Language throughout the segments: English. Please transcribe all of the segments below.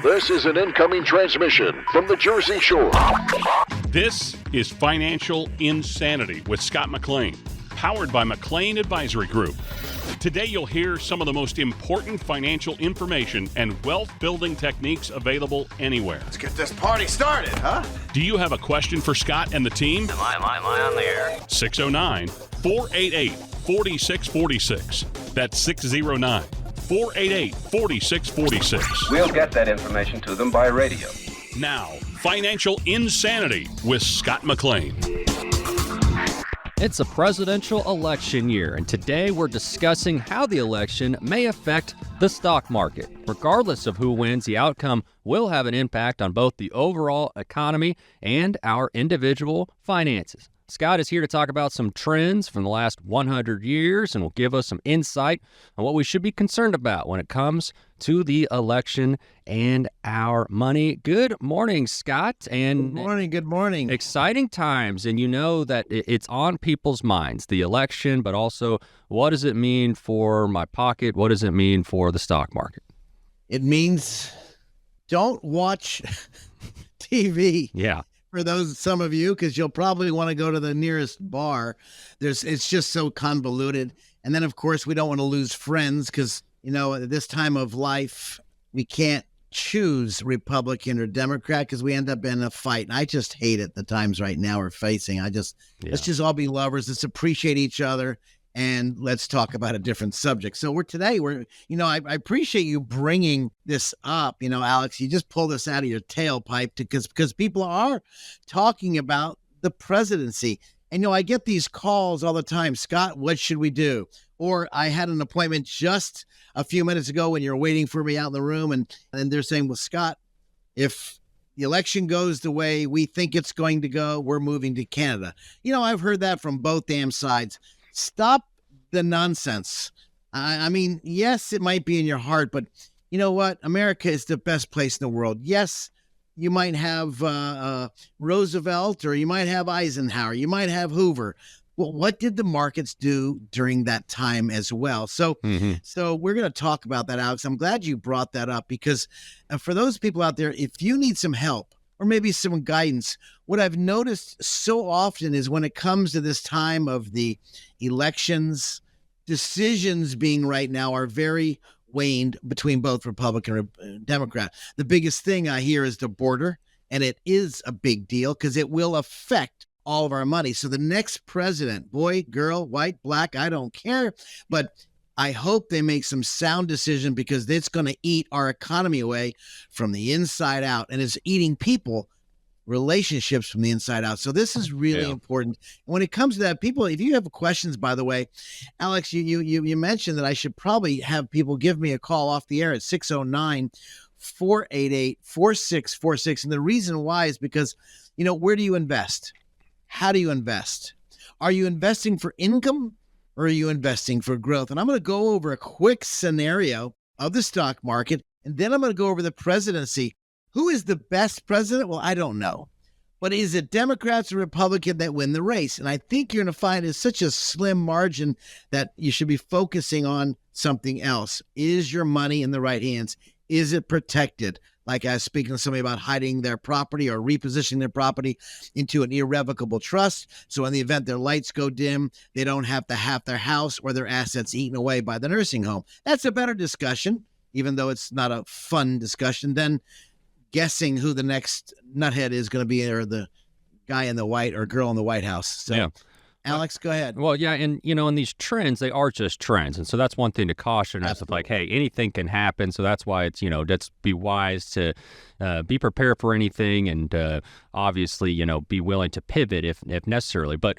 This is an incoming transmission from the Jersey Shore. This is Financial Insanity with Scott McLean, powered by McLean Advisory Group. Today you'll hear some of the most important financial information and wealth-building techniques available anywhere. Let's get this party started, huh? Do you have a question for Scott and the team? Am I on the air? 609-488-4646. That's 609-488-4646. We'll get that information to them by radio. Now, Financial Insanity with Scott McLean. It's a presidential election year, and today we're discussing how the election may affect the stock market. Regardless of who wins, the outcome will have an impact on both the overall economy and our individual finances. Scott is here to talk about some trends from the last 100 years and will give us some insight on what we should be concerned about when it comes to the election and our money. Good morning, Scott. And Good morning. Exciting times, and you know that it's on people's minds, the election, but also what does it mean for my pocket? What does it mean for the stock market? It means don't watch TV. Yeah. For some of you, because you'll probably want to go to the nearest bar. It's just so convoluted. And then, of course, we don't want to lose friends because, at this time of life, we can't choose Republican or Democrat because we end up in a fight. And I just hate it, the times right now we're facing. Let's just all be lovers. Let's appreciate each other. And let's talk about a different subject. So I appreciate you bringing this up. Alex, you just pulled this out of your tailpipe because people are talking about the presidency. And, I get these calls all the time. Scott, what should we do? Or I had an appointment just a few minutes ago when you're waiting for me out in the room. And they're saying, well, Scott, if the election goes the way we think it's going to go, we're moving to Canada. I've heard that from both damn sides. Stop the nonsense. I mean, yes, it might be in your heart, but you know what? America is the best place in the world. Yes, you might have Roosevelt, or you might have Eisenhower, you might have Hoover. Well, what did the markets do during that time as well? So we're going to talk about that, Alex. I'm glad you brought that up because for those people out there, if you need some help, or maybe some guidance. What I've noticed so often is when it comes to this time of the elections, decisions being right now are very waned between both Republican and Democrat. The biggest thing I hear is the border, and it is a big deal because it will affect all of our money. So the next president, boy, girl, white, black, I don't care, but I hope they make some sound decision because it's going to eat our economy away from the inside out, and it's eating relationships from the inside out. So this is really important. When it comes to that, people, if you have questions, by the way, Alex, you mentioned that I should probably have people give me a call off the air at 609-488-4646. And the reason why is because, where do you invest? How do you invest? Are you investing for income? Or are you investing for growth? And I'm going to go over a quick scenario of the stock market, and then I'm going to go over the presidency. Who is the best president? Well, I don't know. But is it Democrats or Republican that win the race? And I think you're going to find it's such a slim margin that you should be focusing on something else. Is your money in the right hands? Is it protected? Like I was speaking to somebody about hiding their property or repositioning their property into an irrevocable trust. So in the event their lights go dim, they don't have to have their house or their assets eaten away by the nursing home. That's a better discussion, even though it's not a fun discussion, than guessing who the next nuthead is going to be, or the guy in the white or girl in the White House. So, yeah. Alex, go ahead. Well, yeah, and, in these trends, they are just trends. And so that's one thing to caution us of, like, hey, anything can happen. So that's why it's, let's be wise to be prepared for anything and obviously, be willing to pivot if necessarily. But,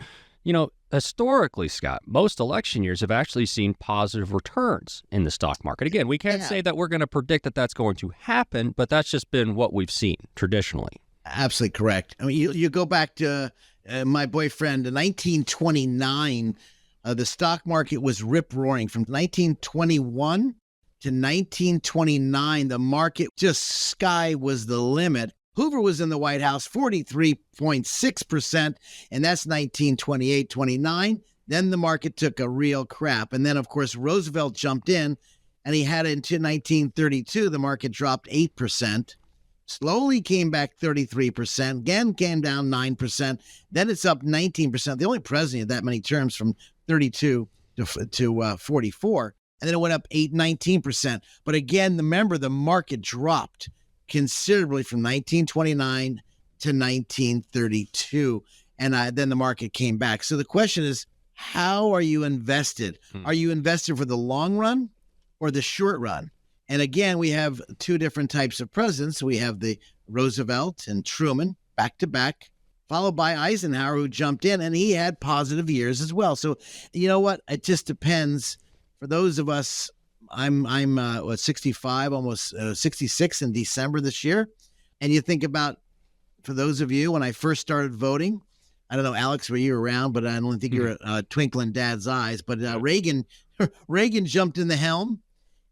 historically, Scott, most election years have actually seen positive returns in the stock market. Again, we can't say that we're going to predict that that's going to happen, but that's just been what we've seen traditionally. Absolutely correct. I mean, you go back to my boyfriend in 1929, the stock market was rip-roaring. From 1921 to 1929, the market just sky was the limit. Hoover was in the White House, 43.6%, and that's 1928-29. Then the market took a real crap. And then, of course, Roosevelt jumped in, And he had it into 1932. The market dropped 8%, slowly came back 33%, again came down 9%. Then it's up 19%. The only president of that many terms from 32 to 44. And then it went up 19%. But again, remember, the market dropped considerably from 1929 to 1932. And then the market came back. So the question is, how are you invested? Are you invested for the long run or the short run? And again, we have two different types of presidents. We have the Roosevelt and Truman back to back, followed by Eisenhower, who jumped in, and he had positive years as well. So you know what? It just depends. For those of us, I'm 65, almost 66 in December this year. And you think about, for those of you, when I first started voting, I don't know, Alex, were you around? But I don't think you were a twinkle in Dad's eyes. But Reagan jumped in the helm.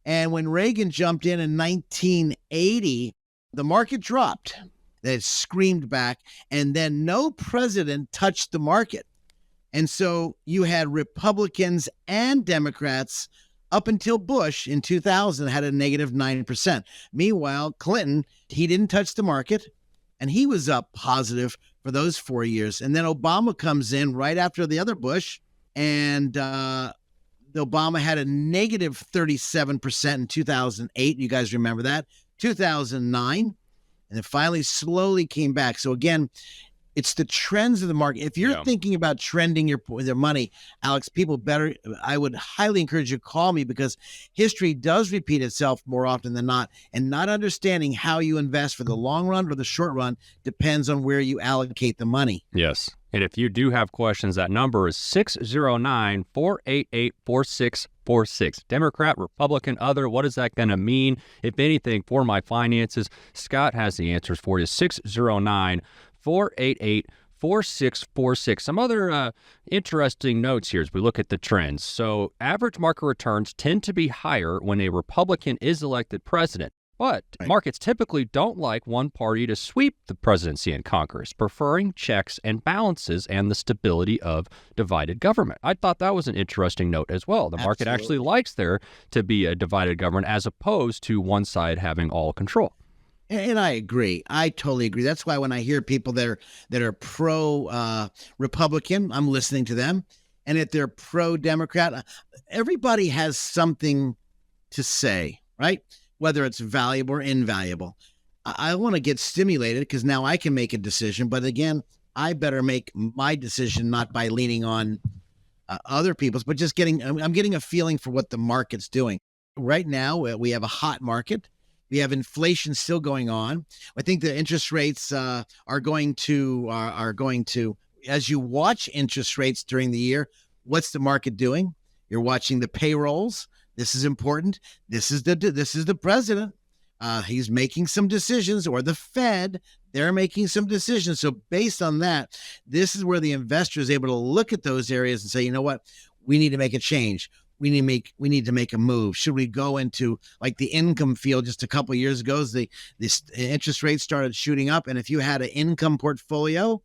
And when Reagan jumped in 1980, the market dropped. It screamed back. And then no president touched the market. And so you had Republicans and Democrats up until Bush in 2000 had a negative 9%. Meanwhile, Clinton, he didn't touch the market, and he was up positive for those 4 years. And then Obama comes in right after the other Bush, and Obama had a negative 37% in 2008. You guys remember that? 2009, and it finally slowly came back. So again, it's the trends of the market. If you're thinking about trending your money, Alex, I would highly encourage you to call me, because history does repeat itself more often than not. And not understanding how you invest for the long run or the short run depends on where you allocate the money. Yes. And if you do have questions, that number is 609-488-4646. Democrat, Republican, other, what is that going to mean? If anything, for my finances, Scott has the answers for you. 609-488-4646. Some other interesting notes here as we look at the trends. So average market returns tend to be higher when a Republican is elected president. But markets typically don't like one party to sweep the presidency and Congress, preferring checks and balances and the stability of divided government. I thought that was an interesting note as well. The market actually likes there to be a divided government as opposed to one side having all control. And I agree. I totally agree. That's why when I hear people that are pro-Republican, I'm listening to them. And if they're pro-Democrat, everybody has something to say, right? Whether it's valuable or invaluable. I want to get stimulated because now I can make a decision. But again, I better make my decision not by leaning on other people's, but just I'm getting a feeling for what the market's doing. Right now, we have a hot market. We have inflation still going on. I think the interest rates are going to, as you watch interest rates during the year, what's the market doing? You're watching the payrolls. This is important. This is the president. He's making some decisions, or the Fed, they're making some decisions. So based on that, this is where the investor is able to look at those areas and say, you know what, we need to make a change. We need to make a move. Should we go into like the income field? Just a couple of years ago, the interest rates started shooting up, and if you had an income portfolio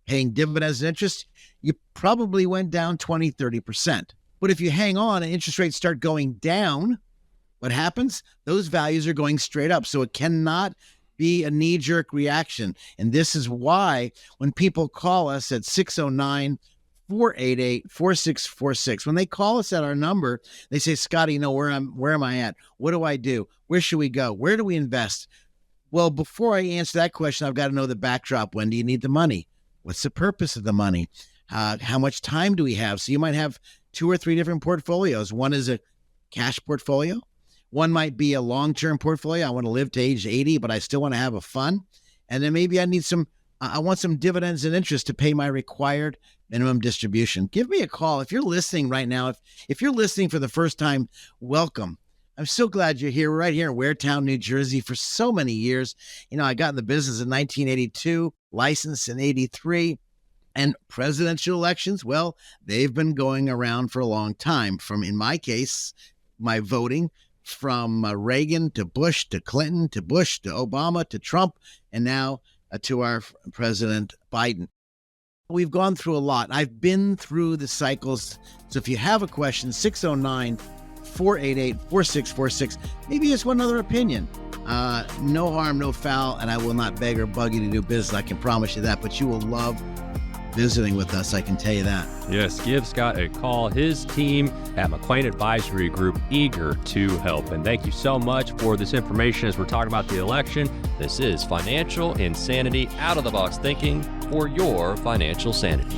paying dividends and interest, you probably went down 20-30%. But if you hang on and interest rates start going down, what happens? Those values are going straight up. So it cannot be a knee-jerk reaction. And this is why when people call us at 609-488-4646, when they call us at our number, they say, Scotty, where am I at? What do I do? Where should we go? Where do we invest? Well, before I answer that question, I've got to know the backdrop. When do you need the money? What's the purpose of the money? How much time do we have? So you might have 2 or 3 different portfolios. One is a cash portfolio. One might be a long-term portfolio. I want to live to age 80, but I still want to have a fun. And then maybe I want some dividends and interest to pay my required minimum distribution. Give me a call. If you're listening right now, if you're listening for the first time, welcome. I'm so glad you're here. We're right here in Waretown, New Jersey for so many years. I got in the business in 1982, licensed in 83. And presidential elections, well, they've been going around for a long time. From, in my case, my voting from Reagan to Bush to Clinton to Bush to Obama to Trump, and now to our President Biden. We've gone through a lot. I've been through the cycles. So if you have a question, 609 488-4646. Maybe just one other opinion. No harm, no foul, and I will not beg or bug you to do business. I can promise you that, but you will love visiting with us, I can tell you that. Yes, give Scott a call. His team at McLean Advisory Group, eager to help. And thank you so much for this information as we're talking about the election. This is Financial Insanity, out-of-the-box thinking for your financial sanity.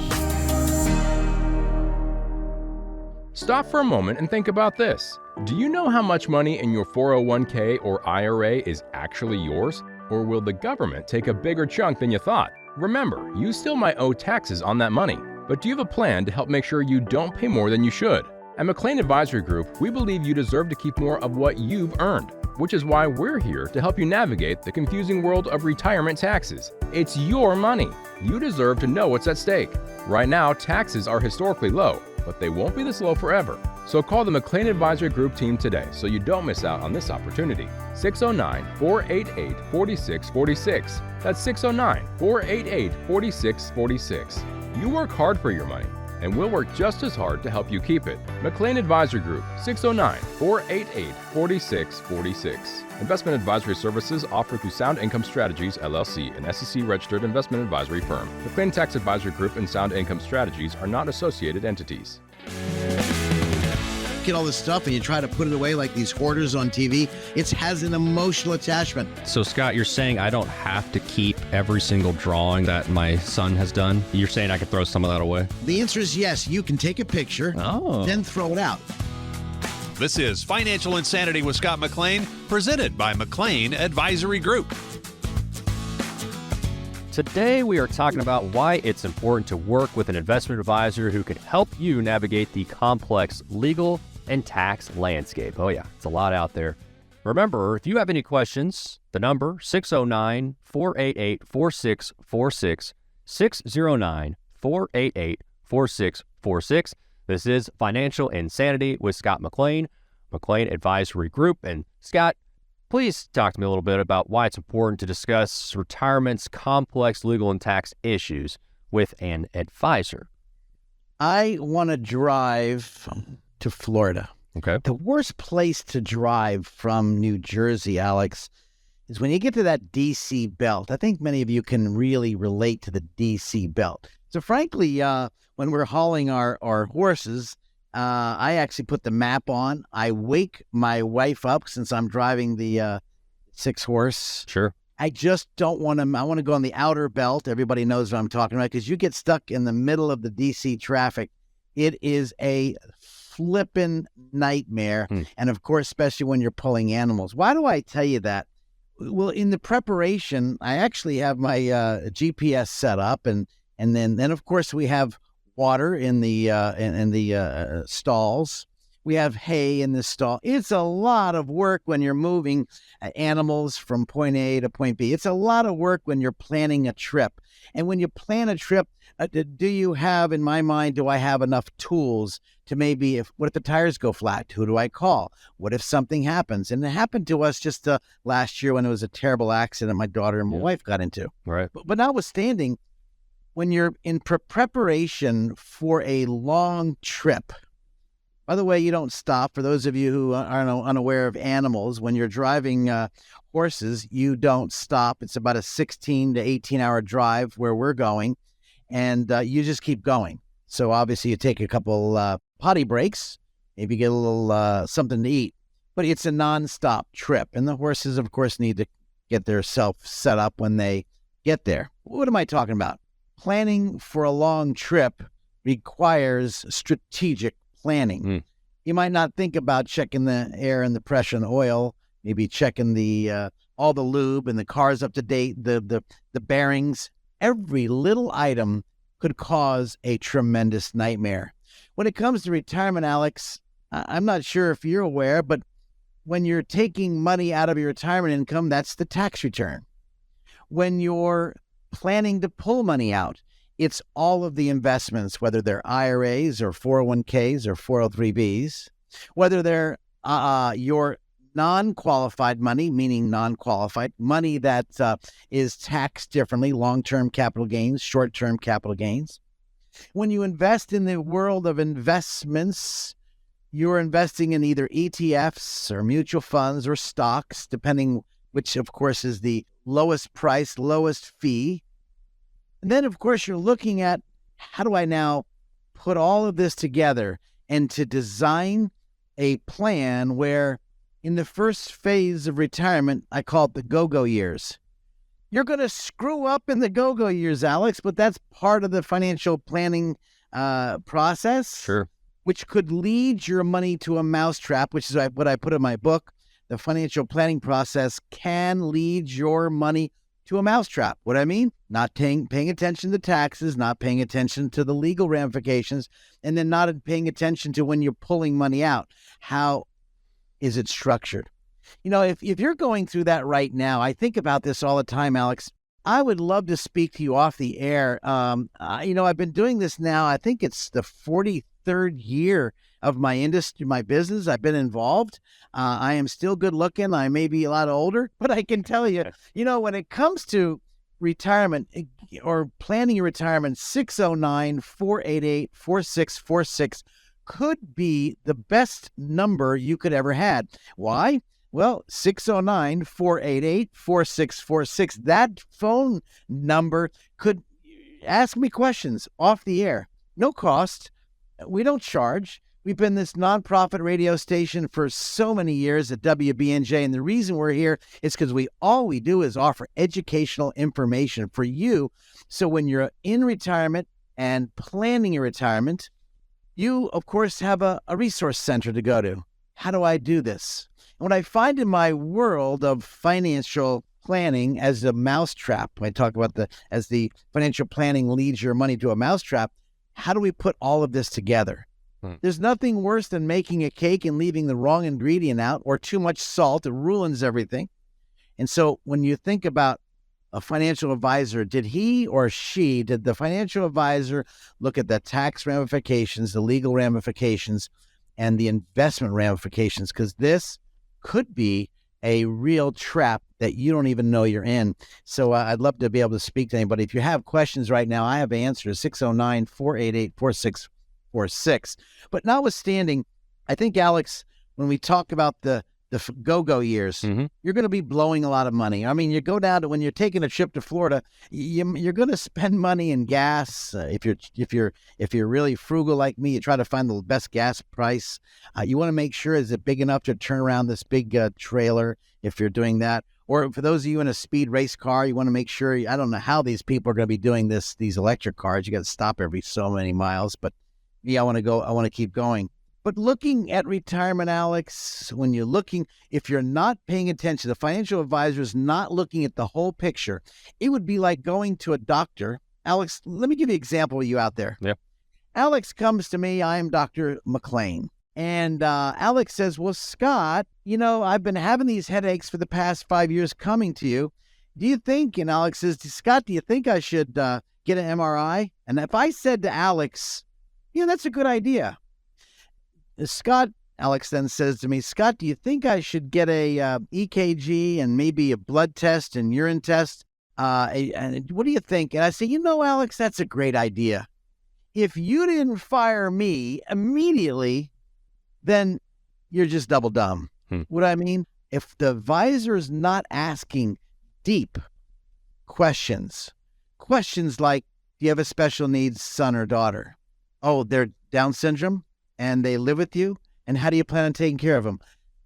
Stop for a moment and think about this. Do you know how much money in your 401k or IRA is actually yours? Or will the government take a bigger chunk than you thought? Remember, you still might owe taxes on that money, but do you have a plan to help make sure you don't pay more than you should? At McLean Advisory Group, we believe you deserve to keep more of what you've earned, which is why we're here to help you navigate the confusing world of retirement taxes. It's your money. You deserve to know what's at stake. Right now, taxes are historically low, but they won't be this low forever. So call the McLean Advisory Group team today so you don't miss out on this opportunity. 609-488-4646. That's 609-488-4646. You work hard for your money, and we'll work just as hard to help you keep it. McLean Advisory Group, 609-488-4646. Investment advisory services offered through Sound Income Strategies, LLC, an SEC-registered investment advisory firm. McLean Tax Advisory Group and Sound Income Strategies are not associated entities. Get all this stuff and you try to put it away like these hoarders on TV. It has an emotional attachment. So, Scott, you're saying I don't have to keep every single drawing that my son has done? You're saying I could throw some of that away? The answer is yes. You can take a picture, then throw it out. This is Financial Insanity with Scott McLean, presented by McLean Advisory Group. Today, we are talking about why it's important to work with an investment advisor who can help you navigate the complex legal and tax landscape. Oh yeah, it's a lot out there. Remember, if you have any questions, the number 609-488-4646, 609-488-4646. This is Financial Insanity with Scott McLean, McLean Advisory Group. And Scott, please talk to me a little bit about why it's important to discuss retirement's complex legal and tax issues with an advisor. I want to drive to Florida. Okay. The worst place to drive from New Jersey, Alex, is when you get to that D.C. belt. I think many of you can really relate to the D.C. belt. So frankly, when we're hauling our horses, I actually put the map on. I wake my wife up since I'm driving the 6-horse. Sure. I just don't want to. I want to go on the outer belt. Everybody knows what I'm talking about because you get stuck in the middle of the D.C. traffic. It is a flippin' nightmare. And of course, especially when you're pulling animals. Why do I tell you that? Well, in the preparation, I actually have my GPS set up, and then of course we have water in the stalls. We have hay in the stall. It's a lot of work when you're moving animals from point A to point B. It's a lot of work when you're planning a trip. And when you plan a trip, do you have, in my mind, do I have enough tools to maybe, what if the tires go flat? Who do I call? What if something happens? And it happened to us just last year when it was a terrible accident my daughter and my wife got into. Right. But notwithstanding, when you're in preparation for a long trip, by the way, you don't stop. For those of you who are unaware of animals, when you're driving horses, you don't stop. It's about a 16 to 18-hour drive where we're going, and you just keep going. So obviously you take a couple potty breaks, maybe get a little something to eat, but it's a nonstop trip. And the horses, of course, need to get their self set up when they get there. What am I talking about? Planning for a long trip requires strategic planning. You might not think about checking the air and the pressure and oil, maybe checking the all the lube and the car's up to date, the bearings. Every little item could cause a tremendous nightmare. When it comes to retirement, Alex, I'm not sure if you're aware, but when you're taking money out of your retirement income, that's the tax return. When you're planning to pull money out, it's all of the investments, whether they're IRAs or 401ks or 403bs, whether they're your non-qualified money, meaning non-qualified money that is taxed differently, long-term capital gains, short-term capital gains. When you invest in the world of investments, you're investing in either ETFs or mutual funds or stocks, depending which, of course, is the lowest price, lowest fee. And then, of course, you're looking at how do I now put all of this together and to design a plan where in the first phase of retirement, I call it the go-go years. You're going to screw up in the go-go years, Alex, but that's part of the financial planning process. Sure. Which could lead your money to a mousetrap, which is what I put in my book. The financial planning process can lead your money to a mousetrap. What I mean? Not paying attention to taxes, not paying attention to the legal ramifications, and then not paying attention to when you're pulling money out. How is it structured? If you're going through that right now, I think about this all the time, Alex. I would love to speak to you off the air. I've been doing this now. I think it's the 43rd year of my industry, my business. I've been involved. I am still good looking. I may be a lot older, but I can tell you, when it comes to retirement or planning your retirement, 609-488-4646 could be the best number you could ever had. Why? Well, 609-488-4646. That phone number could ask me questions off the air. No cost. We don't charge. We've been this nonprofit radio station for so many years at WBNJ, and the reason we're here is because all we do is offer educational information for you. So when you're in retirement and planning your retirement, you, of course, have a resource center to go to. How do I do this? And what I find in my world of financial planning as a mousetrap, I talk about as the financial planning leads your money to a mousetrap, how do we put all of this together? There's nothing worse than making a cake and leaving the wrong ingredient out or too much salt. It ruins everything. And so when you think about a financial advisor, did the financial advisor look at the tax ramifications, the legal ramifications, and the investment ramifications? Because this could be a real trap that you don't even know you're in. So I'd love to be able to speak to anybody. If you have questions right now, I have answers, 609-488-4646. But notwithstanding, I think, Alex, when we talk about the go-go years, you're going to be blowing a lot of money. I mean, you go down to when you're taking a trip to Florida, you're going to spend money in gas. If you're really frugal like me, you try to find the best gas price. You want to make sure, is it big enough to turn around this big trailer if you're doing that? Or for those of you in a speed race car, you want to make sure, I don't know how these people are going to be doing these electric cars. You got to stop every so many miles, but I want to keep going. But looking at retirement, Alex, if you're not paying attention, the financial advisor is not looking at the whole picture. It would be like going to a doctor. Alex, let me give you an example of you out there. Yeah. Alex comes to me. I am Dr. McLean. And Alex says, well, Scott, I've been having these headaches for the past 5 years coming to you. Do you think, and Alex says, Scott, do you think I should get an MRI? And if I said to Alex, that's a good idea. Alex then says to me, Scott, do you think I should get a EKG and maybe a blood test and urine test? And what do you think? And I say, Alex, that's a great idea. If you didn't fire me immediately, then you're just double dumb. What I mean? If the advisor is not asking deep questions like, do you have a special needs son or daughter? Oh, they're Down syndrome and they live with you? And how do you plan on taking care of them?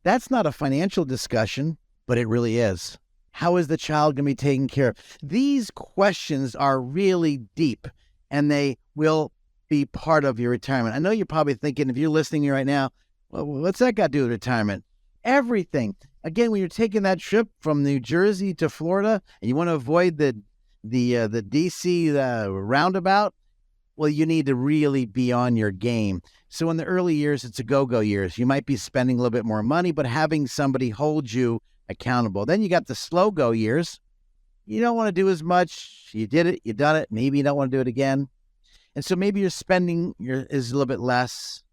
That's not a financial discussion, but it really is. How is the child going to be taken care of? These questions are really deep, and they will be part of your retirement. I know you're probably thinking, if you're listening to me right now, well, what's that got to do with retirement? Everything. Again, when you're taking that trip from New Jersey to Florida and you want to avoid the DC roundabout, well, you need to really be on your game. So in the early years, it's a go-go years. You might be spending a little bit more money, but having somebody hold you accountable. Then you got the slow go years. You don't want to do as much. You did it, you done it. Maybe you don't want to do it again. And so maybe your spending is a little bit less.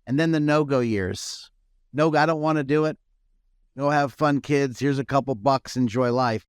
And then the no-go years. No, I don't want to do it. Go have fun, kids. Here's a couple bucks. Enjoy life.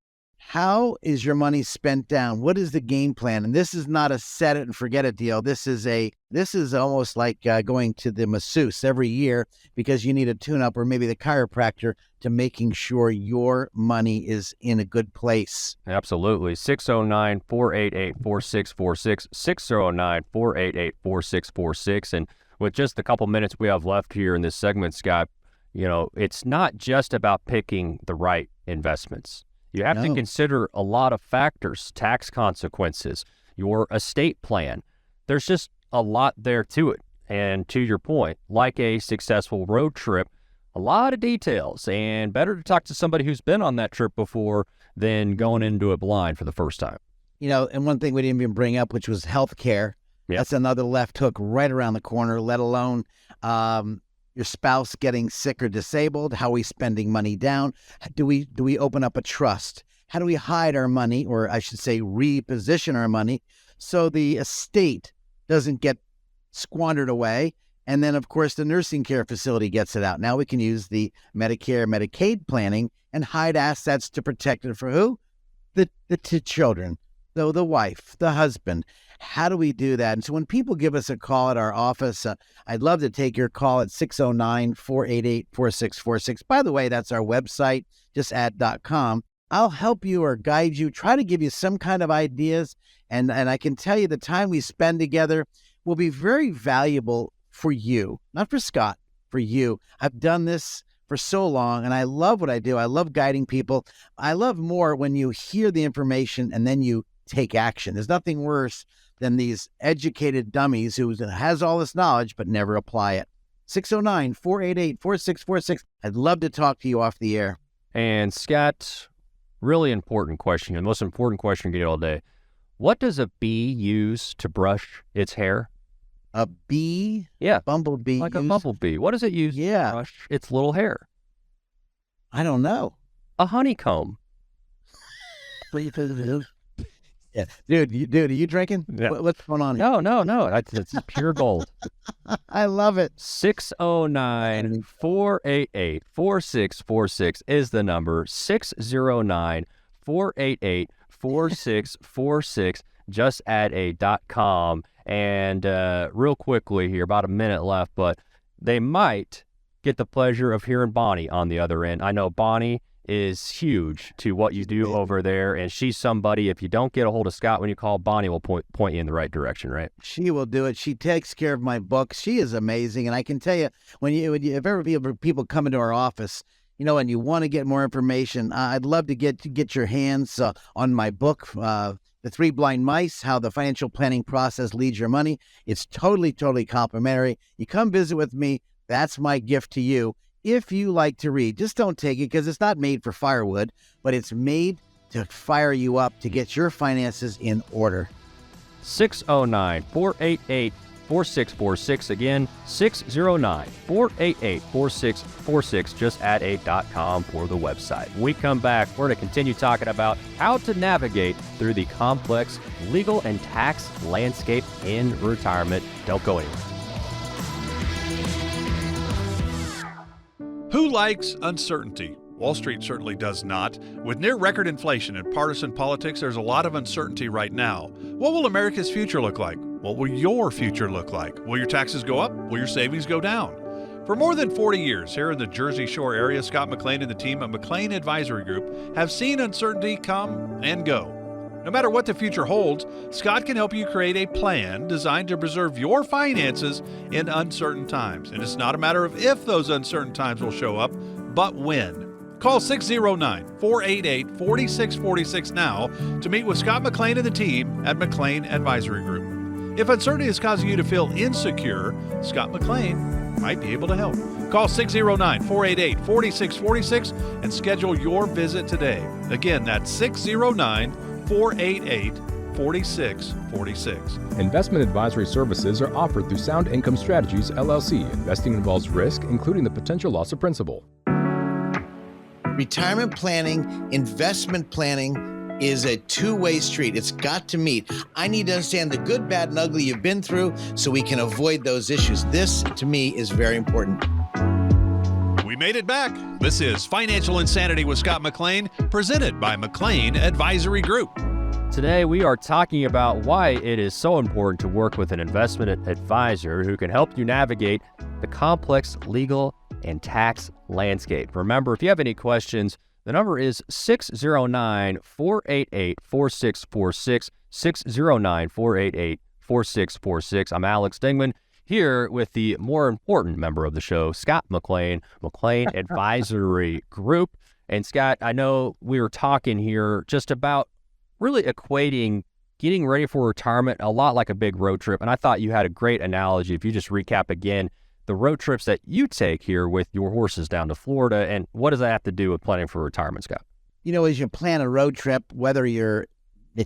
How is your money spent down? What is the game plan? And this is not a set it and forget it deal. This is almost like going to the masseuse every year because you need a tune-up, or maybe the chiropractor, to making sure your money is in a good place. Absolutely. 609-488-4646, 609-488-4646. And with just a couple minutes we have left here in this segment, Scott, it's not just about picking the right investments. You have to consider a lot of factors, tax consequences, your estate plan. There's just a lot there to it. And to your point, like a successful road trip, a lot of details, and better to talk to somebody who's been on that trip before than going into it blind for the first time. And one thing we didn't even bring up, which was healthcare. Yep. That's another left hook right around the corner, let alone your spouse getting sick or disabled. How are we spending money down? Do we open up a trust? How do we hide our money, or I should say reposition our money, so the estate doesn't get squandered away? And then, of course, the nursing care facility gets it out. Now we can use the Medicare, Medicaid planning and hide assets to protect it for who? The children, the wife, the husband. How do we do that? And so when people give us a call at our office, I'd love to take your call at 609-488-4646. By the way, that's our website, just add.com. I'll help you or guide you, try to give you some kind of ideas. And I can tell you the time we spend together will be very valuable for you, not for Scott, for you. I've done this for so long, and I love what I do. I love guiding people. I love more when you hear the information and then you take action. There's nothing worse than these educated dummies who has all this knowledge but never apply it. 609-488-4646. I'd love to talk to you off the air. And Scott, really important question, the most important question you get all day. What does a bee use to brush its hair? A bee? Yeah. Bumblebee. Like a bumblebee. What does it use to brush its little hair? I don't know. A honeycomb. Yeah. Dude, are you drinking? Yeah. What's going on here? No. It's pure gold. I love it. 609-488-4646 is the number. 609-488-4646. Just add a.com. And real quickly here, about a minute left, but they might get the pleasure of hearing Bonnie on the other end. I know Bonnie is huge to what you do over there, and she's somebody, if you don't get a hold of Scott when you call, Bonnie will point you in the right direction, right? She will do it. She takes care of my books. She is amazing. And I can tell you, if ever people come into our office, and you want to get more information, I'd love to get your hands on my book, The Three Blind Mice, How the Financial Planning Process Leads Your Money. It's totally, totally complimentary. You come visit with me. That's my gift to you. If you like to read, just don't take it because it's not made for firewood, but it's made to fire you up to get your finances in order. 609-488-4646. Again, 609-488-4646. Just add a.com for the website. When we come back, we're going to continue talking about how to navigate through the complex legal and tax landscape in retirement. Don't go anywhere. Who likes uncertainty? Wall Street certainly does not. With near record inflation and partisan politics, there's a lot of uncertainty right now. What will America's future look like? What will your future look like? Will your taxes go up? Will your savings go down? For more than 40 years here in the Jersey Shore area, Scott McLean and the team at McLean Advisory Group have seen uncertainty come and go. No matter what the future holds, Scott can help you create a plan designed to preserve your finances in uncertain times. And it's not a matter of if those uncertain times will show up, but when. Call 609-488-4646 now to meet with Scott McLean and the team at McLean Advisory Group. If uncertainty is causing you to feel insecure, Scott McLean might be able to help. Call 609-488-4646 and schedule your visit today. Again, that's 609-488-4646. Investment advisory services are offered through Sound Income Strategies, LLC. Investing involves risk, including the potential loss of principal. Retirement planning, investment planning is a two-way street. It's got to meet. I need to understand the good, bad, and ugly you've been through so we can avoid those issues. This, to me, is very important. We made it back. This is Financial Insanity with Scott McLean, presented by McLean Advisory Group. Today, we are talking about why it is so important to work with an investment advisor who can help you navigate the complex legal and tax landscape. Remember, if you have any questions, the number is 609-488-4646, 609-488-4646. I'm Alex Dingman, here with the more important member of the show, Scott McLean, McLean Advisory Group. And Scott, I know we were talking here just about really equating getting ready for retirement a lot like a big road trip. And I thought you had a great analogy. If you just recap again, the road trips that you take here with your horses down to Florida, and what does that have to do with planning for retirement, Scott? You know, as you plan a road trip, whether you're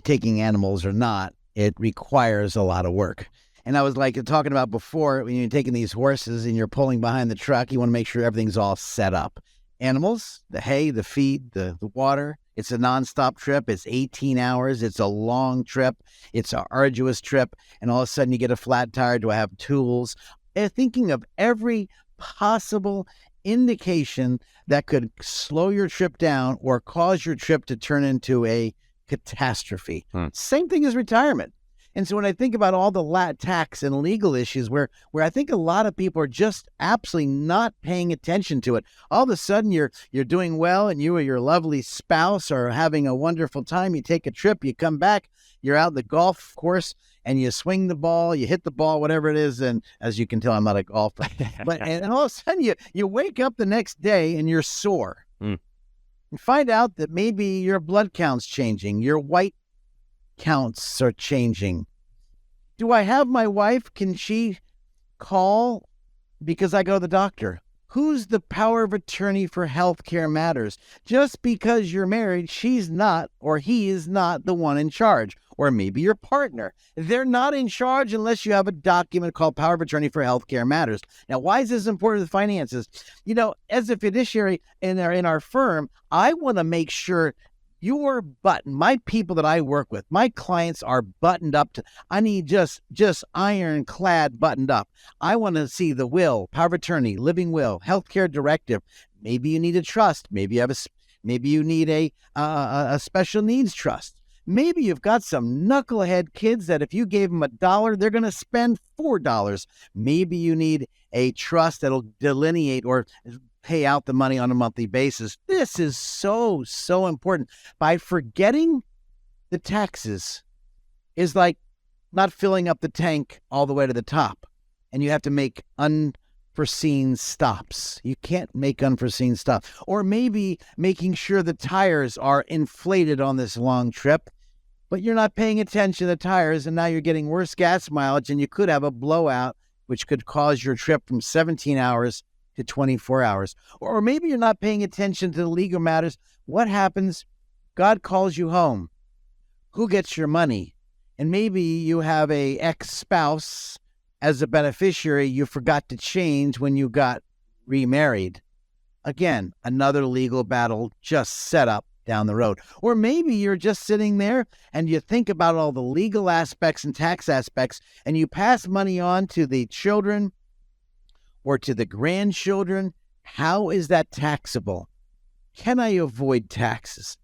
taking animals or not, it requires a lot of work. And I was like talking about before, when you're taking these horses and you're pulling behind the truck, you want to make sure everything's all set up. Animals, the hay, the feed, the water. It's a nonstop trip. It's 18 hours. It's a long trip. It's an arduous trip. And all of a sudden you get a flat tire. Do I have tools? And thinking of every possible indication that could slow your trip down or cause your trip to turn into a catastrophe. Same thing as retirement. And so when I think about all the tax and legal issues where I think a lot of people are just absolutely not paying attention to it, all of a sudden you're doing well and you or your lovely spouse are having a wonderful time. You take a trip, you come back, you're out the golf course and you swing the ball, you hit the ball, whatever it is. And as you can tell, I'm not a golfer. and all of a sudden you wake up the next day and you're sore. You find out that maybe your blood count's changing, your white counts are changing. Do I have my wife? Can she call because I go to the doctor? Who's the power of attorney for healthcare matters? Just because you're married, she's not or he is not the one in charge. Or maybe your partner. They're not in charge unless you have a document called Power of Attorney for Healthcare Matters. Now, why is this important to the finances? You know, as a fiduciary in our firm, I want to make sure my people that I work with, my clients are buttoned up I need just ironclad buttoned up. I want to see the will, power of attorney, living will, healthcare directive. Maybe you need a trust. Maybe you need a special needs trust. Maybe you've got some knucklehead kids that if you gave them $1, they're going to spend $4. Maybe you need a trust that'll delineate or pay out the money on a monthly basis. This is so, so important. By forgetting the taxes is like not filling up the tank all the way to the top. And you have to make unforeseen stops. You can't make unforeseen stops. Or maybe making sure the tires are inflated on this long trip, but you're not paying attention to the tires, and now you're getting worse gas mileage, and you could have a blowout, which could cause your trip from 17 hours to 24 hours. Or maybe you're not paying attention to the legal matters. What happens? God calls you home. Who gets your money? And maybe you have a ex-spouse as a beneficiary you forgot to change when you got remarried. Again, another legal battle just set up down the road. Or maybe you're just sitting there and you think about all the legal aspects and tax aspects, and you pass money on to the children or to the grandchildren. How is that taxable? Can I avoid taxes?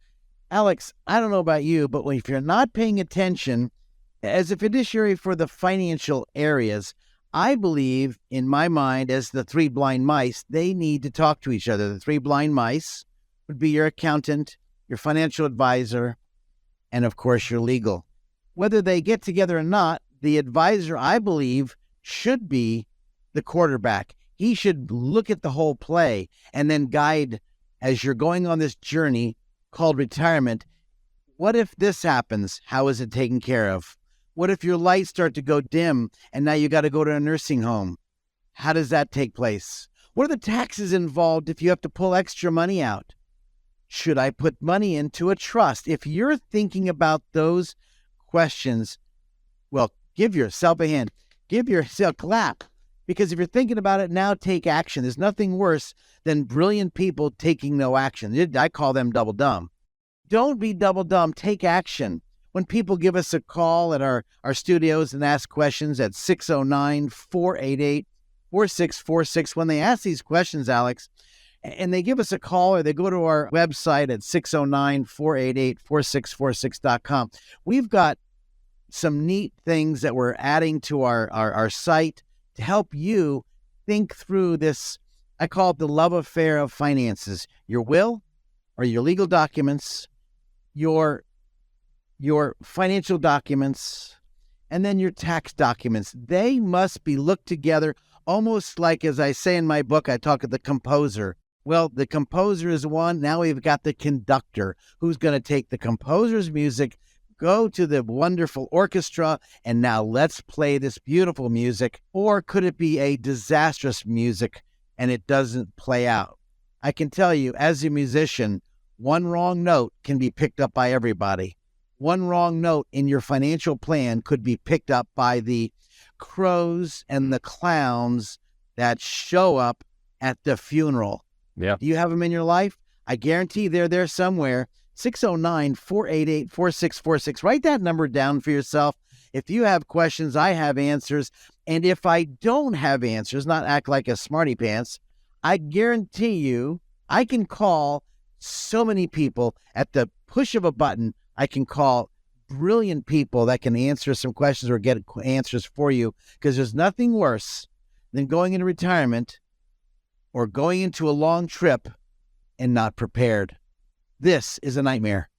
Alex, I don't know about you, but if you're not paying attention as a fiduciary for the financial areas, I believe in my mind as the three blind mice, they need to talk to each other. The three blind mice would be your accountant, your financial advisor, and of course your legal. Whether they get together or not, the advisor, I believe, should be the quarterback. He should look at the whole play and then guide as you're going on this journey called retirement. What if this happens? How is it taken care of? What if your lights start to go dim and now you got to go to a nursing home? How does that take place? What are the taxes involved if you have to pull extra money out? Should I put money into a trust? If you're thinking about those questions, well, give yourself a hand. Give yourself a clap. Because if you're thinking about it now, take action. There's nothing worse than brilliant people taking no action. I call them double dumb. Don't be double dumb. Take action. When people give us a call at our studios and ask questions at 609-488-4646, when they ask these questions, Alex, and they give us a call or they go to our website at 609-488-4646.com. We've got some neat things that we're adding to our site to help you think through this. I call it the love affair of finances. Your will or your legal documents, your financial documents, and then your tax documents. They must be looked together almost like, as I say in my book, I talk of the composer. Well, the composer is one. Now we've got the conductor who's going to take the composer's music, go to the wonderful orchestra, and now let's play this beautiful music. Or could it be a disastrous music and it doesn't play out? I can tell you, as a musician, one wrong note can be picked up by everybody. One wrong note in your financial plan could be picked up by the crows and the clowns that show up at the funeral. Yeah. Do you have them in your life? I guarantee they're there somewhere. 609-488-4646. Write that number down for yourself. If you have questions, I have answers. And if I don't have answers, not act like a smarty pants, I guarantee you I can call so many people at the push of a button. I can call brilliant people that can answer some questions or get answers for you, because there's nothing worse than going into retirement or going into a long trip and not prepared. This is a nightmare.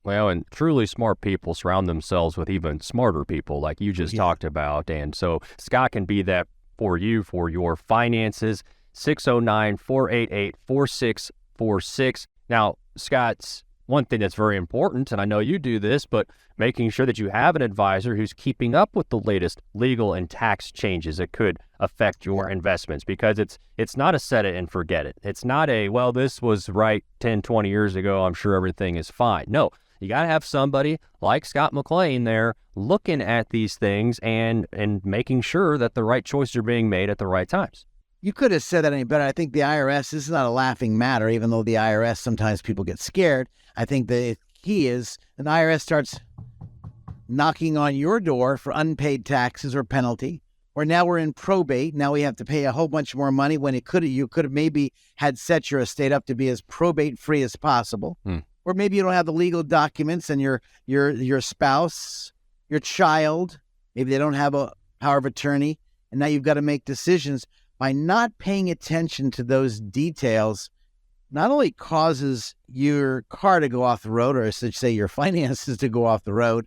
Well, and truly smart people surround themselves with even smarter people like you just talked about. And so Scott can be that for you, for your finances. 609-488-4646. Now, Scott's one thing that's very important, and I know you do this, but making sure that you have an advisor who's keeping up with the latest legal and tax changes that could affect your investments, because it's not a set it and forget it. It's not a, well, this was right 10, 20 years ago, I'm sure everything is fine. No, you got to have somebody like Scott McLean there looking at these things and making sure that the right choices are being made at the right times. You could have said that any better. I think the IRS, this is not a laughing matter, even though the IRS, sometimes people get scared. I think the key is an IRS starts knocking on your door for unpaid taxes or penalty, or now we're in probate. Now we have to pay a whole bunch more money when you could have maybe had set your estate up to be as probate free as possible. Or maybe you don't have the legal documents and your spouse, your child, maybe they don't have a power of attorney, and now you've got to make decisions. By not paying attention to those details, not only causes your car to go off the road, or I should say your finances to go off the road,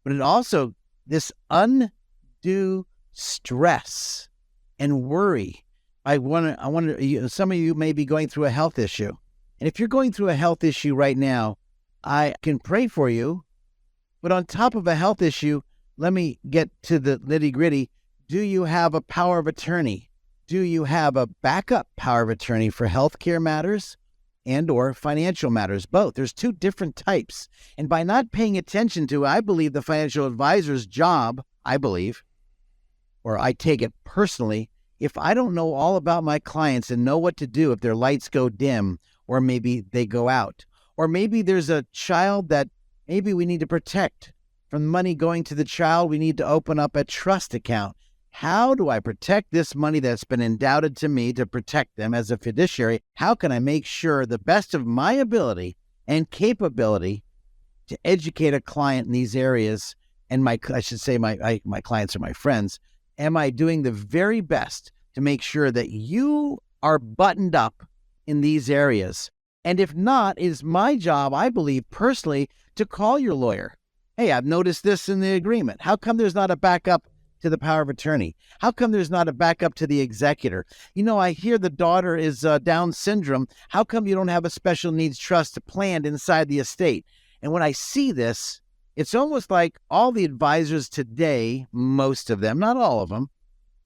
but it also, this undue stress and worry. I wonder, some of you may be going through a health issue. And if you're going through a health issue right now, I can pray for you. But on top of a health issue, let me get to the nitty gritty. Do you have a power of attorney? Do you have a backup power of attorney for healthcare matters and or financial matters? Both. There's two different types. And by not paying attention to, I believe, the financial advisor's job, I believe, or I take it personally, if I don't know all about my clients and know what to do if their lights go dim, or maybe they go out, or maybe there's a child that maybe we need to protect from money going to the child, we need to open up a trust account. How do I protect this money that's been endowed to me to protect them as a fiduciary? How can I make sure the best of my ability and capability to educate a client in these areas? And my clients are my friends. Am I doing the very best to make sure that you are buttoned up in these areas? And if not, it is my job, I believe personally, to call your lawyer. Hey, I've noticed this in the agreement. How come there's not a backup to the power of attorney? How come there's not a backup to the executor? You know, I hear the daughter is Down syndrome. How come you don't have a special needs trust planned inside the estate? And when I see this, it's almost like all the advisors today, most of them, not all of them,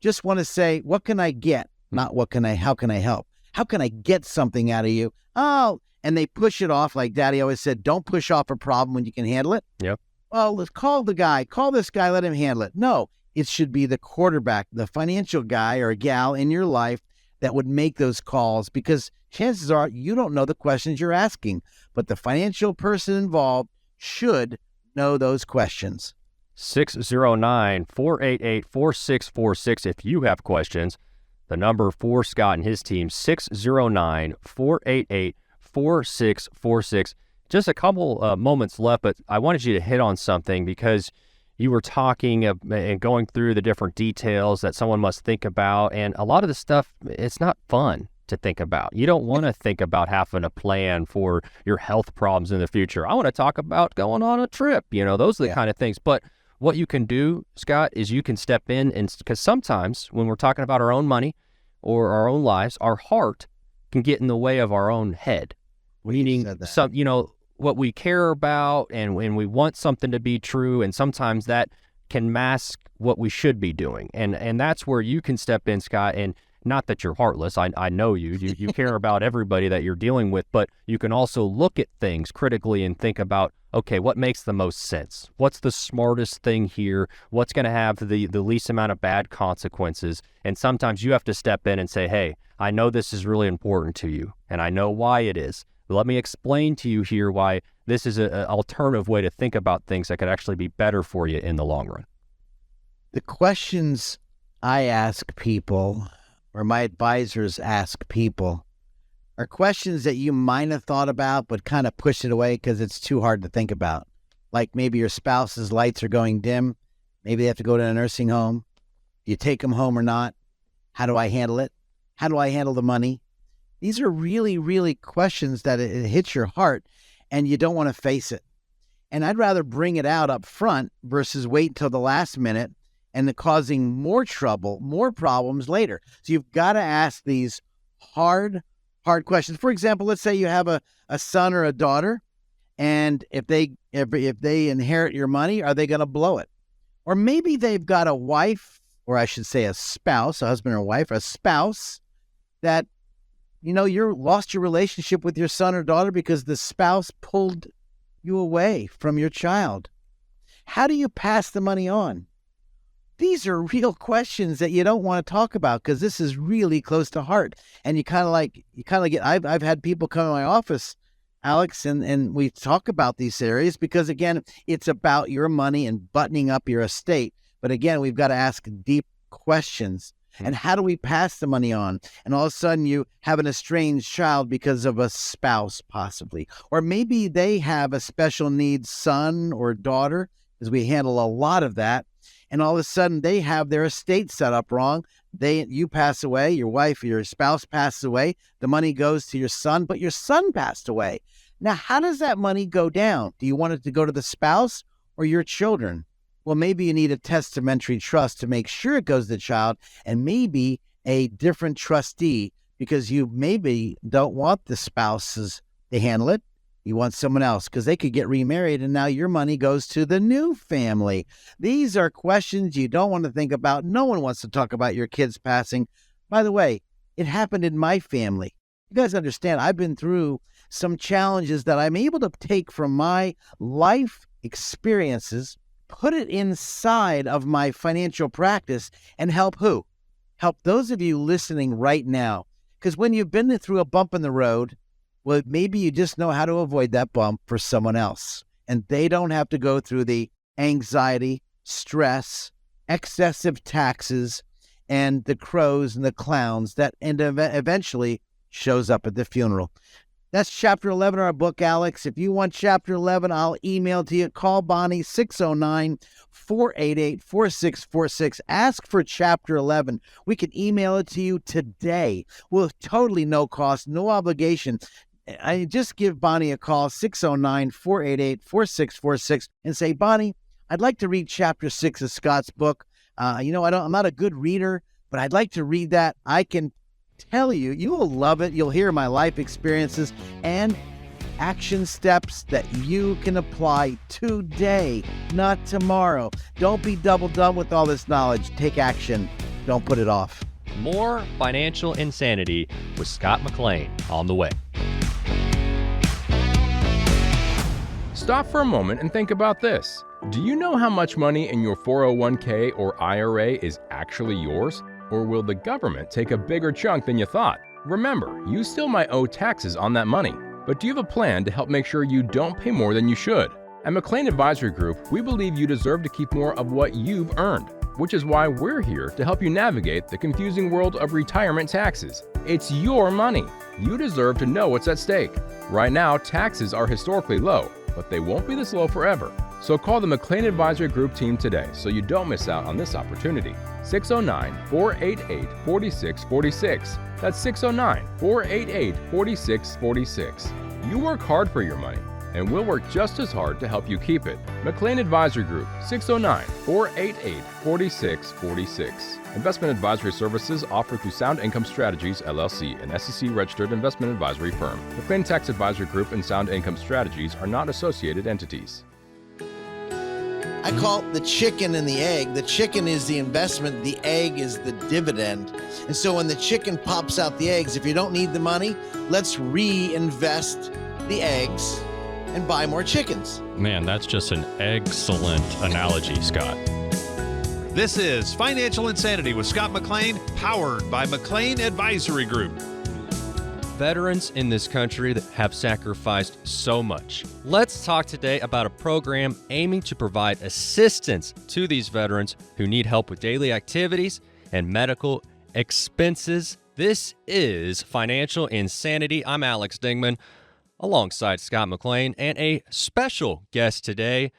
just want to say, what can I get? Not how can I help? How can I get something out of you? Oh, and they push it off like Daddy always said, don't push off a problem when you can handle it. Yep. Well, let's call this guy, let him handle it. No. It should be the quarterback, the financial guy or gal in your life that would make those calls, because chances are you don't know the questions you're asking, but the financial person involved should know those questions. 609-488-4646 if you have questions. The number for Scott and his team, 609-488-4646. Just a couple moments left, but I wanted you to hit on something because you were talking and going through the different details that someone must think about. And a lot of the stuff, it's not fun to think about. You don't want to think about having a plan for your health problems in the future. I want to talk about going on a trip. Those are the kind of things. But what you can do, Scott, is you can step in, and because sometimes when we're talking about our own money or our own lives, our heart can get in the way of our own head. Meaning, what we care about and when we want something to be true, and sometimes that can mask what we should be doing. And that's where you can step in, Scott, and not that you're heartless. I know you care about everybody that you're dealing with, but you can also look at things critically and think about, okay, what makes the most sense? What's the smartest thing here? What's going to have the least amount of bad consequences? And sometimes you have to step in and say, hey, I know this is really important to you, and I know why it is. Let me explain to you here why this is an alternative way to think about things that could actually be better for you in the long run. The questions I ask people, or my advisors ask people, are questions that you might have thought about but kind of push it away because it's too hard to think about. Like maybe your spouse's lights are going dim. Maybe they have to go to a nursing home. Do you take them home or not? How do I handle it? How do I handle the money? These are really, really questions that it hits your heart and you don't want to face it. And I'd rather bring it out up front versus wait until the last minute and causing more trouble, more problems later. So you've got to ask these hard questions. For example, let's say you have a son or a daughter, and if they inherit your money, are they going to blow it? Or maybe they've got a wife, or I should say a spouse, a husband or wife, a spouse that you lost your relationship with your son or daughter because the spouse pulled you away from your child. How do you pass the money on? These are real questions that you don't want to talk about because this is really close to heart. And you kind of get, I've had people come to my office, Alex, and we talk about these areas because, again, it's about your money and buttoning up your estate. But again, we've got to ask deep questions. And how do we pass the money on? And all of a sudden you have an estranged child because of a spouse, possibly. Or maybe they have a special needs son or daughter, because we handle a lot of that. And all of a sudden they have their estate set up wrong. You pass away, your wife or your spouse passes away. The money goes to your son, but your son passed away. Now, how does that money go down? Do you want it to go to the spouse or your children? Well, maybe you need a testamentary trust to make sure it goes to the child, and maybe a different trustee because you maybe don't want the spouses to handle it. You want someone else because they could get remarried and now your money goes to the new family. These are questions you don't want to think about. No one wants to talk about your kids passing. By the way, it happened in my family. You guys understand, I've been through some challenges that I'm able to take from my life experiences, put it inside of my financial practice, and help who? Help those of you listening right now. Because when you've been through a bump in the road, well, maybe you just know how to avoid that bump for someone else. And they don't have to go through the anxiety, stress, excessive taxes, and the crows and the clowns that eventually shows up at the funeral. That's Chapter 11 of our book, Alex. If you want Chapter 11, I'll email to you. Call Bonnie, 609-488-4646. Ask for Chapter 11. We can email it to you today with totally no cost, no obligation. I just give Bonnie a call, 609-488-4646, and say, Bonnie, I'd like to read Chapter 6 of Scott's book. I'm not a good reader, but I'd like to read that. I can tell you, you will love it. You'll hear my life experiences and action steps that you can apply today, not tomorrow. Don't be double done with all this knowledge. Take action. Don't put it off. More financial insanity with Scott McLean on the way. Stop for a moment and think about this. Do you know how much money in your 401k or IRA is actually yours? Or will the government take a bigger chunk than you thought? Remember, you still might owe taxes on that money, but do you have a plan to help make sure you don't pay more than you should? At McLean Advisory Group, we believe you deserve to keep more of what you've earned. which is why we're here to help you navigate the confusing world of retirement taxes. It's your money. You deserve to know what's at stake. Right now, taxes are historically low, but they won't be this low forever. So call the McLean Advisory Group team today so you don't miss out on this opportunity. 609-488-4646. That's 609-488-4646. You work hard for your money, and we'll work just as hard to help you keep it. McLean Advisory Group, 609-488-4646. Investment advisory services offered through Sound Income Strategies, LLC, an SEC-registered investment advisory firm. McLean Tax Advisory Group and Sound Income Strategies are not associated entities. I call it the chicken and the egg. The chicken is the investment, the egg is the dividend. And so when the chicken pops out the eggs, if you don't need the money, let's reinvest the eggs and buy more chickens. Man, that's just an excellent analogy, Scott. This is Financial Insanity with Scott McLean, powered by McLean Advisory Group. Veterans in this country that have sacrificed so much. Let's talk today about a program aiming to provide assistance to these veterans who need help with daily activities and medical expenses. This is Financial Insanity. I'm Alex Dingman, alongside Scott McLean, and a special guest today.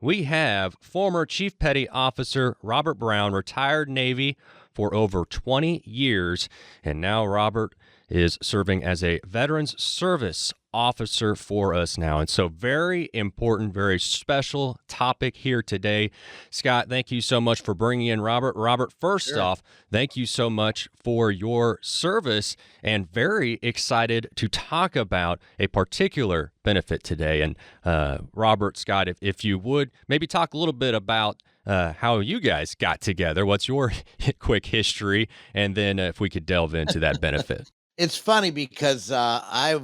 We have former Chief Petty Officer Robert Brown, retired Navy for over 20 years, and now Robert is serving as a Veterans Service Officer for us now. And so very important, very special topic here today. Scott, thank you so much for bringing in Robert. Robert, first off, thank you so much for your service, and very excited to talk about a particular benefit today. And Robert, Scott, if you would maybe talk a little bit about how you guys got together. What's your quick history? And then if we could delve into that benefit. It's funny because I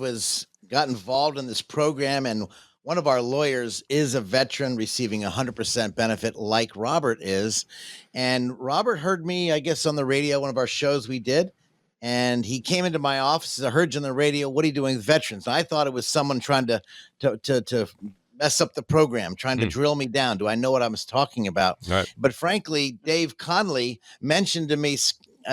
got involved in this program, and one of our lawyers is a veteran receiving 100% benefit like Robert is. And Robert heard me, I guess, on the radio, one of our shows we did. And he came into my office. I heard you on the radio. What are you doing with veterans? And I thought it was someone trying to mess up the program, trying to drill me down. Do I know what I was talking about? Right. But frankly, Dave Conley mentioned to me,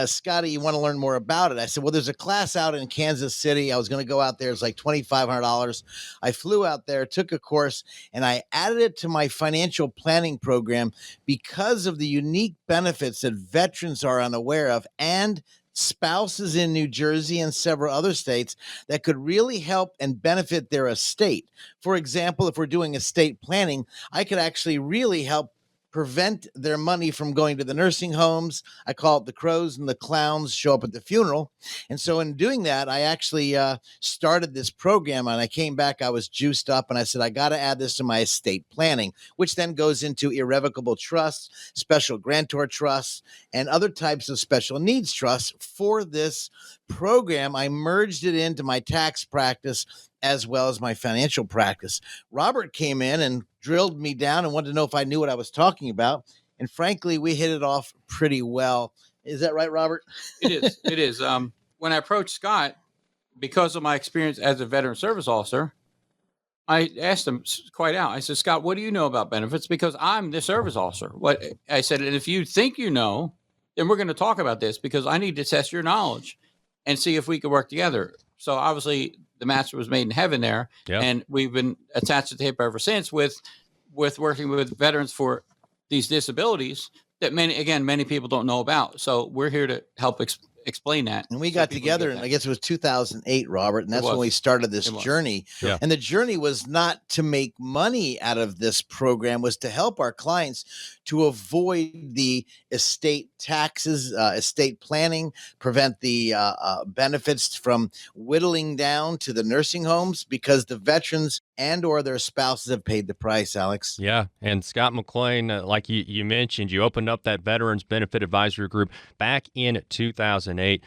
Scotty, you want to learn more about it? I said, well, there's a class out in Kansas City. I was going to go out there. It's like $2,500. I flew out there, took a course, and I added it to my financial planning program because of the unique benefits that veterans are unaware of, and spouses in New Jersey and several other states that could really help and benefit their estate. For example, if we're doing estate planning, I could actually really help prevent their money from going to the nursing homes. I call it the crows and the clowns show up at the funeral. And so in doing that, I actually started this program, and I came back, I was juiced up, and I said, I got to add this to my estate planning, which then goes into irrevocable trusts, special grantor trusts, and other types of special needs trusts. For this program, I merged it into my tax practice as well as my financial practice. Robert came in and drilled me down and wanted to know if I knew what I was talking about. And frankly, we hit it off pretty well. Is that right, Robert? It is. It is. When I approached Scott, because of my experience as a veteran service officer, I asked him quite out. I said, Scott, what do you know about benefits? Because I'm the service officer. What I said, and if you think you know, then we're going to talk about this, because I need to test your knowledge and see if we could work together. So obviously the match was made in heaven there. Yep. And we've been attached to the hip ever since with working with veterans for these disabilities that many people don't know about. So we're here to help explain that. And we got together, and I guess it was 2008, Robert, and that's when we started this journey. Yeah. And the journey was not to make money out of this program, was to help our clients to avoid the estate taxes, estate planning, prevent the benefits from whittling down to the nursing homes, because the veterans and or their spouses have paid the price, Alex. Yeah, and Scott McLean, like you mentioned, you opened up that Veterans Benefit Advisory Group back in 2008.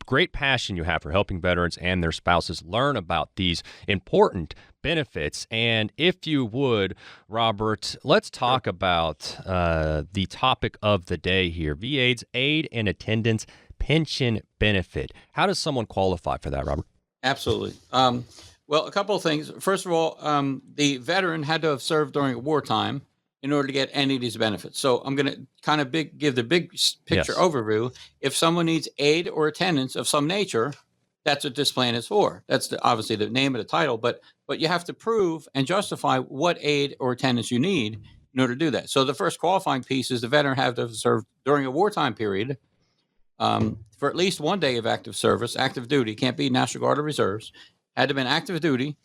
Great passion you have for helping veterans and their spouses learn about these important benefits. And if you would, Robert, let's talk about the topic of the day here, VA's Aid and Attendance Pension Benefit. How does someone qualify for that, Robert? Absolutely. Well, a couple of things. First of all, the veteran had to have served during wartime in order to get any of these benefits. So I'm going to kind of give the big picture Yes. overview. If someone needs aid or attendance of some nature, that's what this plan is for. That's obviously the name of the title, but you have to prove and justify what aid or attendance you need in order to do that. So the first qualifying piece is the veteran have to have served during a wartime period for at least 1 day of active service, active duty, can't be National Guard or Reserves, had to have been active duty